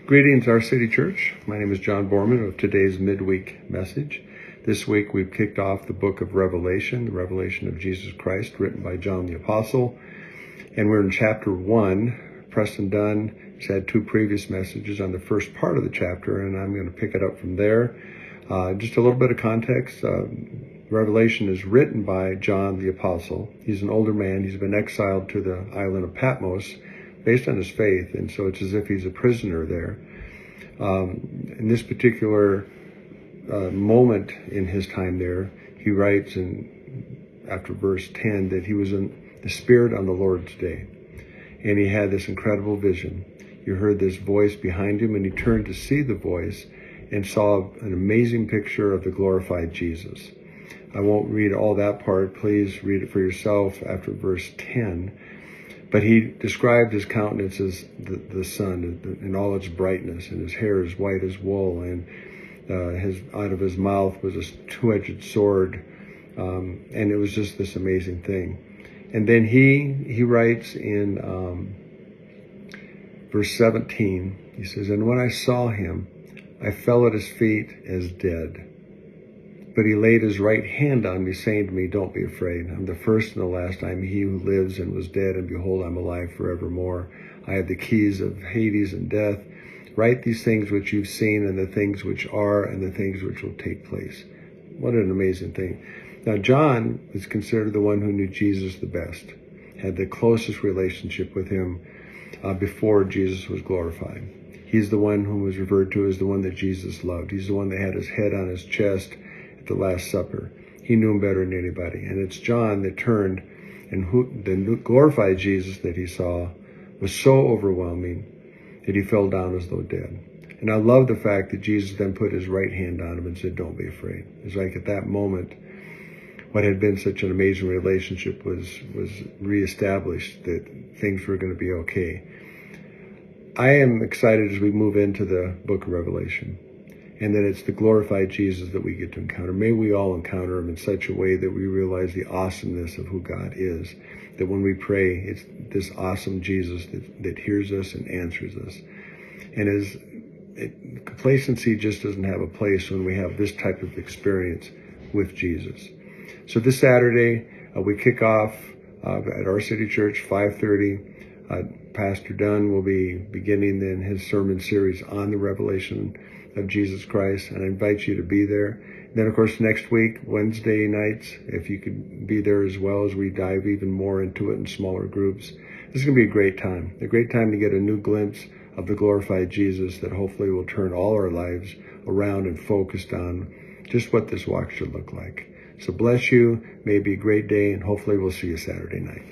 Greetings, Our City Church. My name is John Borman of today's midweek message. This week we've kicked off the book of Revelation, the revelation of Jesus Christ, written by John the Apostle. And we're in chapter 1. Preston Dunn has had two previous messages on the first part of the chapter, and I'm going to pick it up from there. Just a little bit of context. Revelation is written by John the Apostle. He's an older man. He's been exiled to the island of Patmos based on his faith, and so it's as if he's a prisoner there. In this particular moment in his time there, he writes after verse 10 that he was in the Spirit on the Lord's day, and he had this incredible vision. You heard this voice behind him, and he turned to see the voice and saw an amazing picture of the glorified Jesus. I won't read all that part. Please read it for yourself after verse 10. But he described his countenance as the sun in all its brightness, and his hair as white as wool, and out of his mouth was a two-edged sword, and it was just this amazing thing. And then he writes in verse 17, he says, "And when I saw him, I fell at his feet as dead. But he laid his right hand on me, saying to me, 'Don't be afraid. I'm the first and the last. I am he who lives and was dead, and behold, I'm alive forevermore. I have the keys of Hades and death. Write these things which you've seen, and the things which are, and the things which will take place.'" What an amazing thing. Now, John is considered the one who knew Jesus the best, had the closest relationship with him before Jesus was glorified. He's the one who was referred to as the one that Jesus loved. He's the one that had his head on his chest at the Last Supper. He knew him better than anybody. And it's John that turned, and the glorified Jesus that he saw was so overwhelming that he fell down as though dead. And I love the fact that Jesus then put his right hand on him and said, "Don't be afraid." It's like at that moment, what had been such an amazing relationship was reestablished, that things were going to be okay. I am excited as we move into the book of Revelation, and that it's the glorified Jesus that we get to encounter. May we all encounter him in such a way that we realize the awesomeness of who God is, that when we pray, it's this awesome Jesus that hears us and answers us. And complacency just doesn't have a place when we have this type of experience with Jesus. So this Saturday, we kick off at Our City Church, 5:30. Pastor Dunn will be beginning then his sermon series on the revelation of Jesus Christ, and I invite you to be there. And then, of course, next week, Wednesday nights, if you could be there as well, as we dive even more into it in smaller groups. This is going to be a great time to get a new glimpse of the glorified Jesus that hopefully will turn all our lives around and focused on just what this walk should look like. So bless you. May it be a great day, and hopefully we'll see you Saturday night.